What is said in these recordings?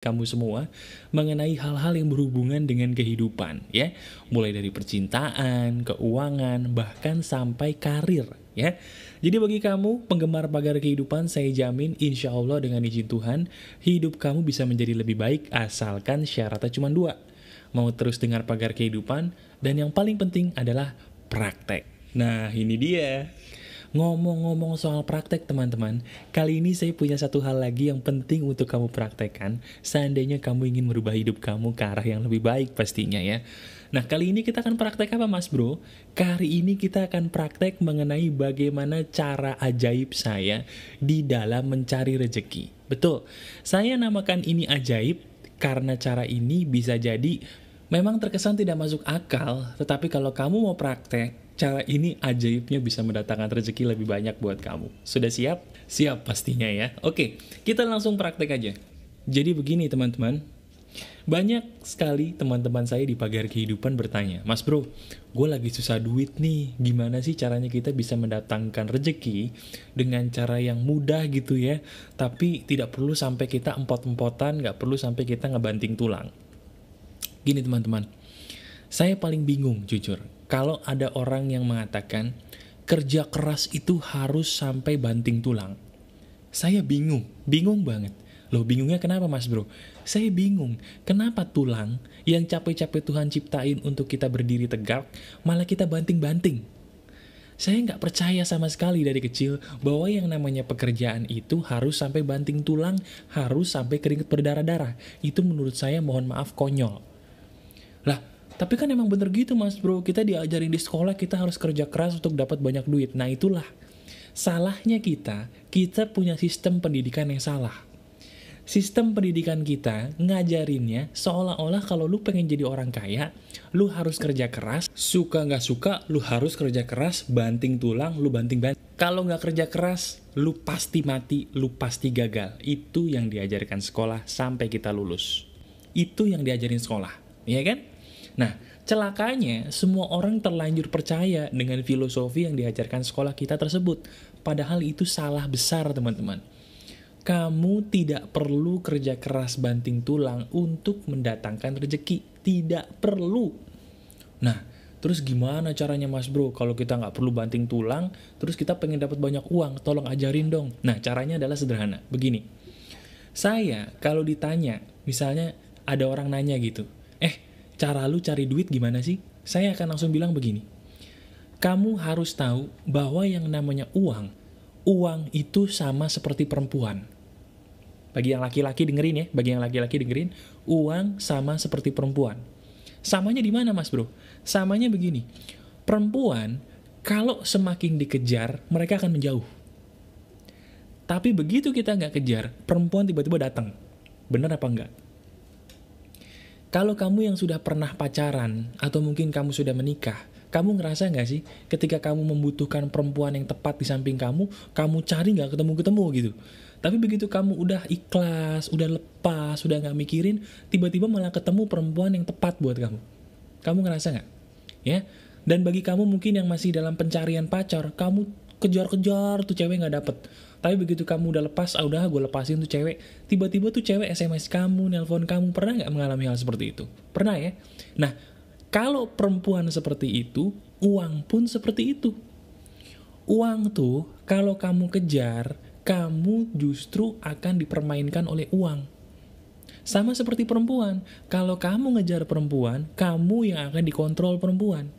kamu semua mengenai hal-hal yang berhubungan dengan kehidupan ya, mulai dari percintaan, keuangan, bahkan sampai karir ya. Jadi bagi kamu penggemar pagar kehidupan, saya jamin insya Allah dengan izin Tuhan hidup kamu bisa menjadi lebih baik asalkan syaratnya cuma dua, mau terus dengar pagar kehidupan, dan yang paling penting adalah praktek. Nah ini dia. Ngomong-ngomong soal praktek teman-teman, kali ini saya punya satu hal lagi yang penting untuk kamu praktekkan seandainya kamu ingin merubah hidup kamu ke arah yang lebih baik pastinya ya. Nah kali ini kita akan praktek apa mas bro? Kali ini kita akan praktek mengenai bagaimana cara ajaib saya di dalam mencari rejeki. Betul, saya namakan ini ajaib karena cara ini bisa jadi memang terkesan tidak masuk akal, tetapi kalau kamu mau praktek, cara ini ajaibnya bisa mendatangkan rezeki lebih banyak buat kamu. Sudah siap? Siap pastinya ya. Oke, kita langsung praktek aja. Jadi begini teman-teman, banyak sekali teman-teman saya di pagar kehidupan bertanya, Mas bro, gue lagi susah duit nih, gimana sih caranya kita bisa mendatangkan rezeki dengan cara yang mudah gitu ya, tapi tidak perlu sampai kita empot-empotan, gak perlu sampai kita ngebanting tulang. Gini teman-teman, saya paling bingung jujur kalau ada orang yang mengatakan kerja keras itu harus sampai banting tulang. Saya bingung banget. Loh bingungnya kenapa mas bro? Saya bingung, kenapa tulang yang capek-capek Tuhan ciptain untuk kita berdiri tegak, malah kita banting-banting? Saya nggak percaya sama sekali dari kecil bahwa yang namanya pekerjaan itu harus sampai banting tulang, harus sampai keringet berdarah-darah. Itu menurut saya mohon maaf konyol. Lah, tapi kan emang bener gitu mas bro, kita diajarin di sekolah kita harus kerja keras untuk dapat banyak duit. Nah itulah, salahnya kita punya sistem pendidikan yang salah. Sistem pendidikan kita ngajarinnya seolah-olah kalau lu pengen jadi orang kaya, lu harus kerja keras, suka nggak suka, lu harus kerja keras, banting tulang, lu banting-banting. Kalau nggak kerja keras, lu pasti mati, lu pasti gagal. Itu yang diajarkan sekolah sampai kita lulus. Itu yang diajarin sekolah, ya kan? Nah, celakanya semua orang terlanjur percaya dengan filosofi yang diajarkan sekolah kita tersebut. Padahal itu salah besar teman-teman. Kamu tidak perlu kerja keras banting tulang untuk mendatangkan rezeki. Tidak perlu. Nah, terus gimana caranya mas bro? Kalau kita nggak perlu banting tulang, terus kita pengen dapat banyak uang, tolong ajarin dong. Nah, caranya adalah sederhana. Begini, saya kalau ditanya, misalnya ada orang nanya gitu, cara lu cari duit gimana sih? Saya akan langsung bilang begini, kamu harus tahu bahwa yang namanya uang itu sama seperti perempuan. Bagi yang laki-laki dengerin ya, uang sama seperti perempuan. Samanya di mana mas bro? Samanya begini, perempuan kalau semakin dikejar, mereka akan menjauh. Tapi begitu kita nggak kejar, perempuan tiba-tiba datang. Bener apa enggak? Kalau kamu yang sudah pernah pacaran, atau mungkin kamu sudah menikah, kamu ngerasa nggak sih, ketika kamu membutuhkan perempuan yang tepat di samping kamu cari nggak ketemu-ketemu gitu. Tapi begitu kamu udah ikhlas, udah lepas, udah nggak mikirin, tiba-tiba malah ketemu perempuan yang tepat buat kamu. Kamu ngerasa nggak? Ya. Dan bagi kamu mungkin yang masih dalam pencarian pacar, kamu kejar-kejar tuh cewek nggak dapet. Tapi begitu kamu udah lepas, udah gue lepasin tuh cewek, tiba-tiba tuh cewek SMS kamu, nelpon kamu. Pernah nggak mengalami hal seperti itu? Pernah ya? Nah, kalau perempuan seperti itu, uang pun seperti itu. Uang tuh, kalau kamu kejar, kamu justru akan dipermainkan oleh uang. Sama seperti perempuan, kalau kamu ngejar perempuan, kamu yang akan dikontrol perempuan.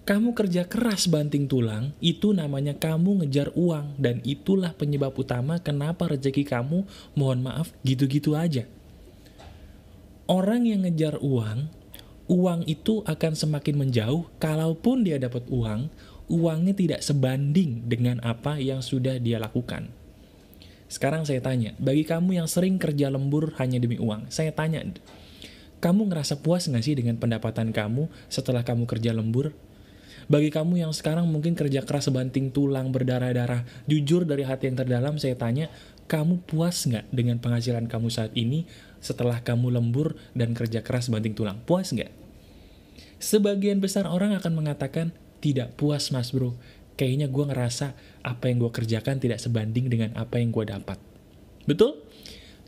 Kamu kerja keras banting tulang, itu namanya kamu ngejar uang, dan itulah penyebab utama kenapa rezeki kamu, mohon maaf, gitu-gitu aja. Orang yang ngejar uang itu akan semakin menjauh, kalaupun dia dapat uang, uangnya tidak sebanding dengan apa yang sudah dia lakukan. Sekarang saya tanya, bagi kamu yang sering kerja lembur hanya demi uang, saya tanya, kamu ngerasa puas nggak sih dengan pendapatan kamu setelah kamu kerja lembur? Bagi kamu yang sekarang mungkin kerja keras banting tulang berdarah-darah, jujur dari hati yang terdalam saya tanya, kamu puas nggak dengan penghasilan kamu saat ini setelah kamu lembur dan kerja keras banting tulang? Puas nggak? Sebagian besar orang akan mengatakan, tidak puas mas bro, kayaknya gue ngerasa apa yang gue kerjakan tidak sebanding dengan apa yang gue dapat. Betul?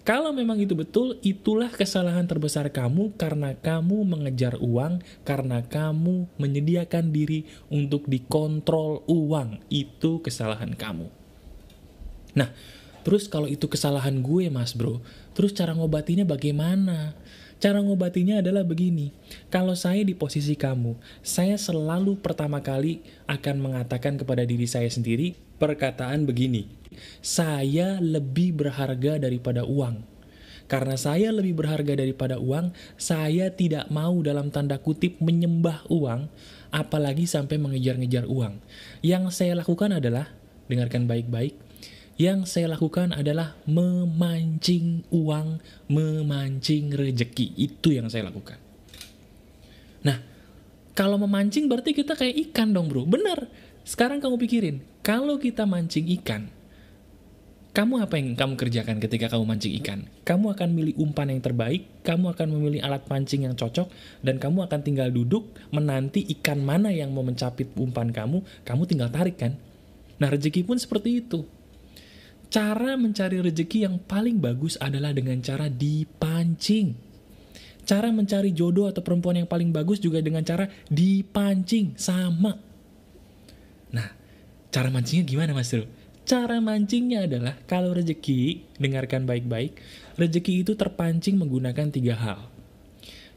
Kalau memang itu betul, itulah kesalahan terbesar kamu karena kamu mengejar uang, karena kamu menyediakan diri untuk dikontrol uang. Itu kesalahan kamu. Nah, terus kalau itu kesalahan gue mas bro, terus cara ngobatinnya bagaimana? Cara ngobatinya adalah begini, kalau saya di posisi kamu, saya selalu pertama kali akan mengatakan kepada diri saya sendiri perkataan begini, saya lebih berharga daripada uang. Karena saya lebih berharga daripada uang, saya tidak mau dalam tanda kutip menyembah uang, apalagi sampai mengejar-ngejar uang. Yang saya lakukan adalah, dengarkan baik-baik, yang saya lakukan adalah memancing uang, memancing rejeki. Itu yang saya lakukan. Nah, kalau memancing berarti kita kayak ikan dong bro. Bener. Sekarang kamu pikirin, kalau kita mancing ikan, kamu apa yang kamu kerjakan ketika kamu mancing ikan? Kamu akan milih umpan yang terbaik, kamu akan memilih alat pancing yang cocok, dan kamu akan tinggal duduk menanti ikan mana yang mau mencapit umpan kamu tinggal tarik kan? Nah, rezeki pun seperti itu. Cara mencari rezeki yang paling bagus adalah dengan cara dipancing. Cara mencari jodoh atau perempuan yang paling bagus juga dengan cara dipancing, sama. Nah, cara mancingnya gimana mas bro? Cara mancingnya adalah, kalau rezeki, dengarkan baik-baik, rezeki itu terpancing menggunakan 3 hal.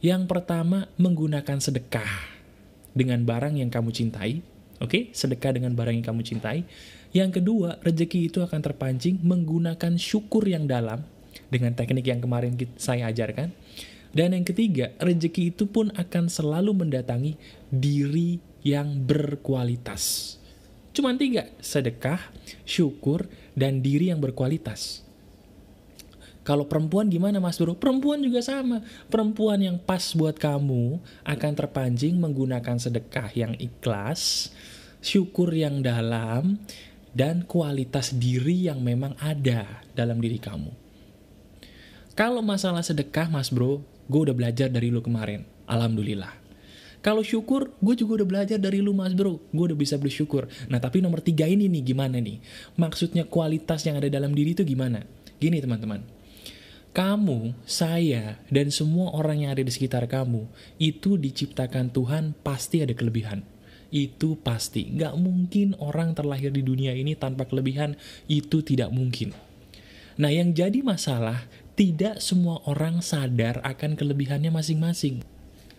Yang pertama, menggunakan sedekah dengan barang yang kamu cintai. Oke, sedekah dengan barang yang kamu cintai. Yang kedua, rezeki itu akan terpancing menggunakan syukur yang dalam dengan teknik yang kemarin saya ajarkan. Dan yang ketiga, rezeki itu pun akan selalu mendatangi diri yang berkualitas. Cuman 3, sedekah, syukur, dan diri yang berkualitas. Kalau perempuan gimana mas bro? Perempuan juga sama. Perempuan yang pas buat kamu akan terpancing menggunakan sedekah yang ikhlas, syukur yang dalam, dan kualitas diri yang memang ada dalam diri kamu. Kalau masalah sedekah mas bro, gue udah belajar dari lu kemarin, alhamdulillah. Kalau syukur, gue juga udah belajar dari lu mas bro, gue udah bisa bersyukur. Nah tapi nomor 3 ini nih, gimana nih? Maksudnya kualitas yang ada dalam diri itu gimana? Gini teman-teman, kamu, saya, dan semua orang yang ada di sekitar kamu, itu diciptakan Tuhan pasti ada kelebihan. Itu pasti. Gak mungkin orang terlahir di dunia ini tanpa kelebihan, itu tidak mungkin. Nah yang jadi masalah, tidak semua orang sadar akan kelebihannya masing-masing.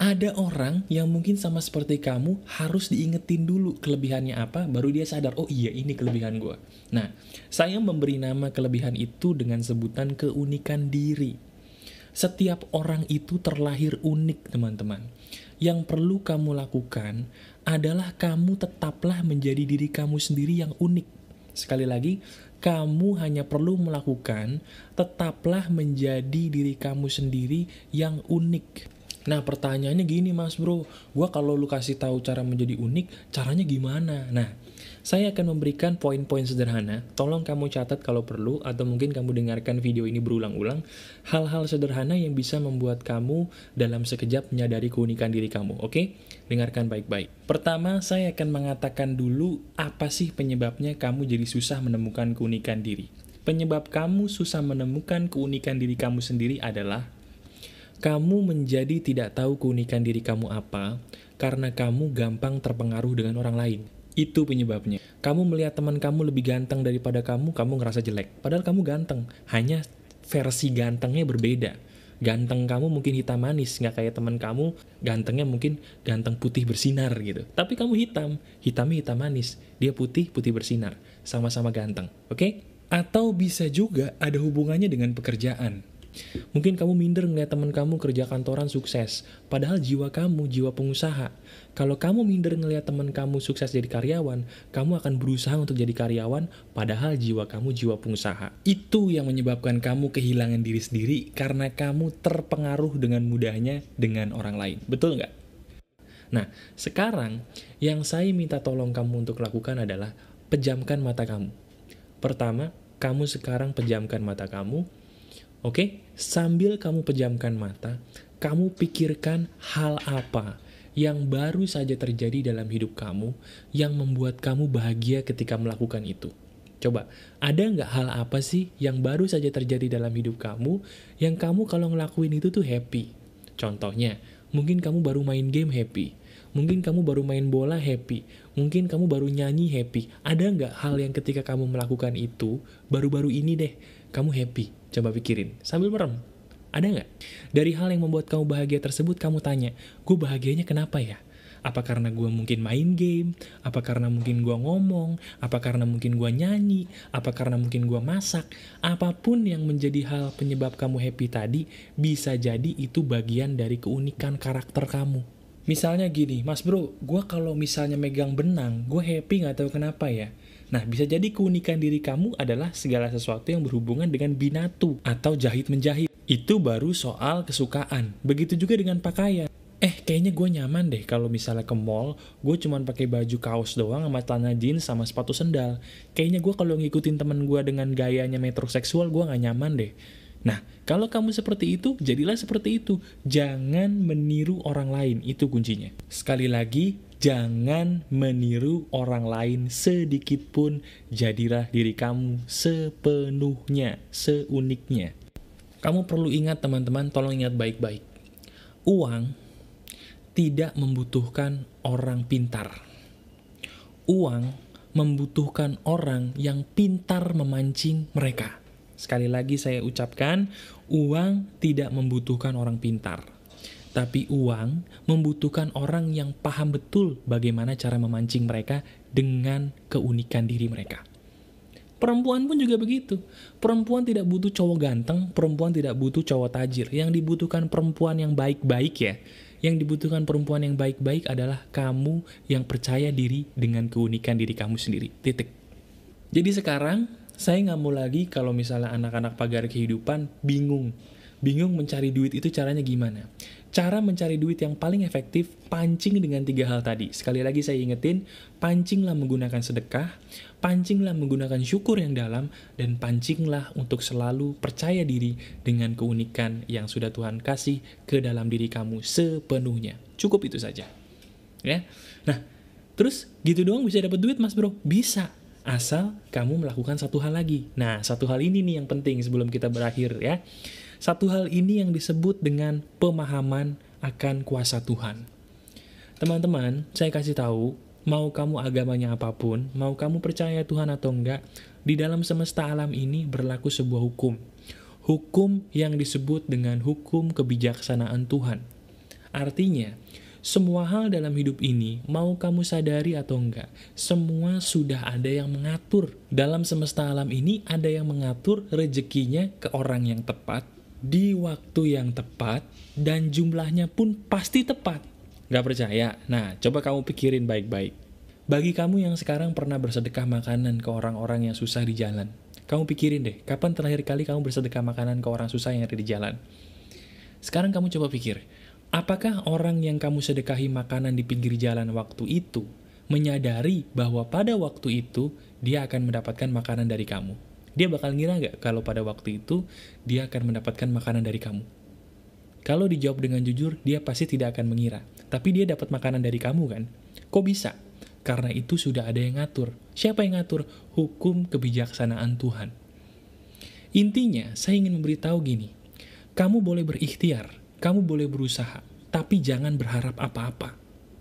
Ada orang yang mungkin sama seperti kamu, harus diingetin dulu kelebihannya apa, baru dia sadar, oh iya ini kelebihan gue. Nah, saya memberi nama kelebihan itu dengan sebutan keunikan diri. Setiap orang itu terlahir unik teman-teman. Yang perlu kamu lakukan adalah kamu tetaplah menjadi diri kamu sendiri yang unik. Sekali lagi, kamu hanya perlu melakukan tetaplah menjadi diri kamu sendiri yang unik. Nah pertanyaannya gini mas bro, gua kalau lu kasih tahu cara menjadi unik, caranya gimana? Nah, saya akan memberikan poin-poin sederhana, tolong kamu catat kalau perlu, atau mungkin kamu dengarkan video ini berulang-ulang, hal-hal sederhana yang bisa membuat kamu dalam sekejap menyadari keunikan diri kamu, oke? Dengarkan baik-baik. Pertama, saya akan mengatakan dulu apa sih penyebabnya kamu jadi susah menemukan keunikan diri. Penyebab kamu susah menemukan keunikan diri kamu sendiri adalah kamu menjadi tidak tahu keunikan diri kamu apa karena kamu gampang terpengaruh dengan orang lain. Itu penyebabnya. Kamu melihat teman kamu lebih ganteng daripada kamu ngerasa jelek. Padahal kamu ganteng, hanya versi gantengnya berbeda. Ganteng kamu mungkin hitam manis, nggak kayak teman kamu, gantengnya mungkin ganteng putih bersinar gitu. Tapi kamu hitamnya hitam manis, dia putih bersinar, sama-sama ganteng, oke? Atau bisa juga ada hubungannya dengan pekerjaan. Mungkin kamu minder ngeliat teman kamu kerja kantoran sukses, padahal jiwa kamu, jiwa pengusaha. Kalau kamu minder ngeliat teman kamu sukses jadi karyawan, kamu akan berusaha untuk jadi karyawan, padahal jiwa kamu, jiwa pengusaha. Itu yang menyebabkan kamu kehilangan diri sendiri, karena kamu terpengaruh dengan mudahnya dengan orang lain. Betul nggak? Nah, sekarang yang saya minta tolong kamu untuk lakukan adalah pejamkan mata kamu. Pertama, kamu sekarang pejamkan mata kamu. Oke, sambil kamu pejamkan mata, kamu pikirkan hal apa yang baru saja terjadi dalam hidup kamu yang membuat kamu bahagia ketika melakukan itu. Coba, ada nggak hal apa sih yang baru saja terjadi dalam hidup kamu, yang kamu kalau ngelakuin itu tuh happy? Contohnya, mungkin kamu baru main game happy, mungkin kamu baru main bola happy, mungkin kamu baru nyanyi happy. Ada nggak hal yang ketika kamu melakukan itu, baru-baru ini deh, kamu happy? Coba pikirin, sambil merem. Ada nggak? Dari hal yang membuat kamu bahagia tersebut, kamu tanya, gue bahagianya kenapa ya? Apa karena gue mungkin main game? Apa karena mungkin gue ngomong? Apa karena mungkin gue nyanyi? Apa karena mungkin gue masak? Apapun yang menjadi hal penyebab kamu happy tadi, bisa jadi itu bagian dari keunikan karakter kamu. Misalnya gini, mas bro, gue kalau misalnya megang benang, gue happy gak tahu kenapa ya. Nah, bisa jadi keunikan diri kamu adalah segala sesuatu yang berhubungan dengan binatu atau jahit-menjahit. Itu baru soal kesukaan. Begitu juga dengan pakaian. Kayaknya gue nyaman deh kalau misalnya ke mall, gue cuman pakai baju kaos doang sama celana jeans sama sepatu sendal. Kayaknya gue kalau ngikutin temen gue dengan gayanya metroseksual, gue gak nyaman deh. Nah, kalau kamu seperti itu, jadilah seperti itu. Jangan meniru orang lain, itu kuncinya. Sekali lagi, jangan meniru orang lain sedikit pun. Jadilah diri kamu sepenuhnya, seuniknya. Kamu perlu ingat teman-teman, tolong ingat baik-baik. Uang tidak membutuhkan orang pintar. Uang membutuhkan orang yang pintar memancing mereka. Sekali lagi saya ucapkan, uang tidak membutuhkan orang pintar. Tapi uang membutuhkan orang yang paham betul bagaimana cara memancing mereka dengan keunikan diri mereka. Perempuan pun juga begitu. Perempuan tidak butuh cowok ganteng, perempuan tidak butuh cowok tajir. Yang dibutuhkan perempuan yang baik-baik ya. Yang dibutuhkan perempuan yang baik-baik adalah kamu yang percaya diri dengan keunikan diri kamu sendiri. Titik. Jadi sekarang, saya nggak mau lagi kalau misalnya anak-anak pagar kehidupan bingung. Bingung mencari duit itu caranya gimana? Cara mencari duit yang paling efektif, pancing dengan 3 hal tadi. Sekali lagi saya ingetin, pancinglah menggunakan sedekah, pancinglah menggunakan syukur yang dalam, dan pancinglah untuk selalu percaya diri dengan keunikan yang sudah Tuhan kasih ke dalam diri kamu sepenuhnya. Cukup itu saja. Ya. Nah, terus gitu doang bisa dapat duit mas bro? Bisa. Asal kamu melakukan satu hal lagi. Nah, satu hal ini nih yang penting sebelum kita berakhir ya. Satu hal ini yang disebut dengan pemahaman akan kuasa Tuhan. Teman-teman, saya kasih tahu, mau kamu agamanya apapun, mau kamu percaya Tuhan atau enggak, di dalam semesta alam ini berlaku sebuah hukum. Hukum yang disebut dengan hukum kebijaksanaan Tuhan. Artinya, semua hal dalam hidup ini, mau kamu sadari atau enggak, semua sudah ada yang mengatur. Dalam semesta alam ini, ada yang mengatur rezekinya ke orang yang tepat, di waktu yang tepat, dan jumlahnya pun pasti tepat. Gak percaya? Nah, coba kamu pikirin baik-baik. Bagi kamu yang sekarang pernah bersedekah makanan ke orang-orang yang susah di jalan, kamu pikirin deh, kapan terakhir kali kamu bersedekah makanan ke orang susah yang ada di jalan? Sekarang kamu coba pikir, apakah orang yang kamu sedekahi makanan di pinggir jalan waktu itu menyadari bahwa pada waktu itu dia akan mendapatkan makanan dari kamu? Dia bakal ngira nggak kalau pada waktu itu dia akan mendapatkan makanan dari kamu? Kalau dijawab dengan jujur, dia pasti tidak akan mengira. Tapi dia dapat makanan dari kamu kan? Kok bisa? Karena itu sudah ada yang ngatur. Siapa yang ngatur? Hukum kebijaksanaan Tuhan. Intinya, saya ingin memberitahu gini. Kamu boleh berikhtiar, kamu boleh berusaha, tapi jangan berharap apa-apa.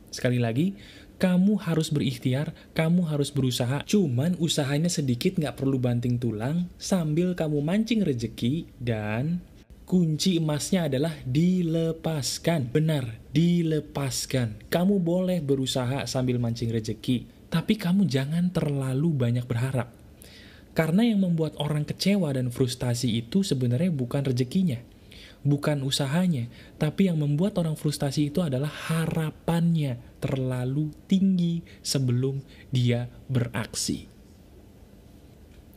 Sekali lagi, kamu harus berikhtiar, kamu harus berusaha, cuman usahanya sedikit gak perlu banting tulang, sambil kamu mancing rezeki, dan kunci emasnya adalah dilepaskan. Benar, dilepaskan. Kamu boleh berusaha sambil mancing rezeki, tapi kamu jangan terlalu banyak berharap. Karena yang membuat orang kecewa dan frustasi itu sebenarnya bukan rezekinya, bukan usahanya, tapi yang membuat orang frustasi itu adalah harapannya terlalu tinggi sebelum dia beraksi.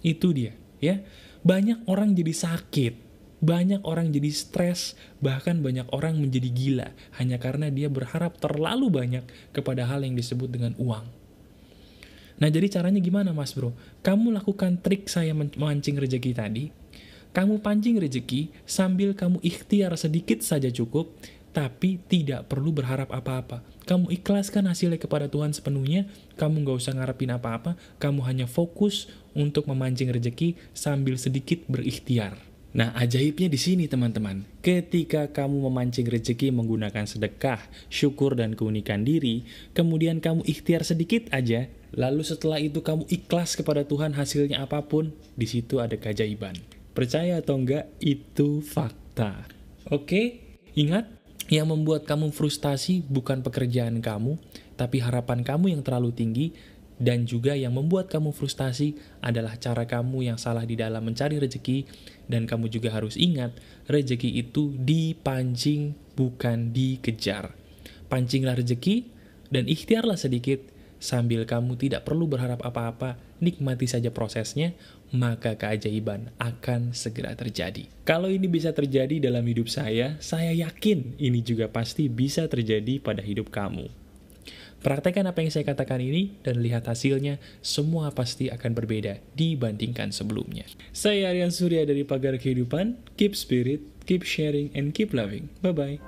Itu dia, ya. Banyak orang jadi sakit, banyak orang jadi stres, bahkan banyak orang menjadi gila hanya karena dia berharap terlalu banyak kepada hal yang disebut dengan uang. Nah, jadi caranya gimana mas bro? Kamu lakukan trik saya memancing rezeki tadi. Kamu pancing rezeki sambil kamu ikhtiar sedikit saja cukup, tapi tidak perlu berharap apa-apa. Kamu ikhlaskan hasilnya kepada Tuhan sepenuhnya, kamu gak usah ngarepin apa-apa, kamu hanya fokus untuk memancing rezeki sambil sedikit berikhtiar. Nah, ajaibnya di sini teman-teman. Ketika kamu memancing rezeki menggunakan sedekah, syukur, dan keunikan diri, kemudian kamu ikhtiar sedikit aja, lalu setelah itu kamu ikhlas kepada Tuhan hasilnya apapun, di situ ada keajaiban. Percaya atau enggak, itu fakta. Oke, ingat, yang membuat kamu frustasi bukan pekerjaan kamu, tapi harapan kamu yang terlalu tinggi, dan juga yang membuat kamu frustasi adalah cara kamu yang salah di dalam mencari rezeki, dan kamu juga harus ingat, rezeki itu dipancing, bukan dikejar. Pancinglah rezeki, dan ikhtiarlah sedikit, sambil kamu tidak perlu berharap apa-apa, nikmati saja prosesnya, maka keajaiban akan segera terjadi. Kalau ini bisa terjadi dalam hidup saya yakin ini juga pasti bisa terjadi pada hidup kamu. Praktekkan apa yang saya katakan ini, dan lihat hasilnya, semua pasti akan berbeda dibandingkan sebelumnya. Saya Aryan Surya dari Pagar Kehidupan, keep spirit, keep sharing, and keep loving. Bye-bye.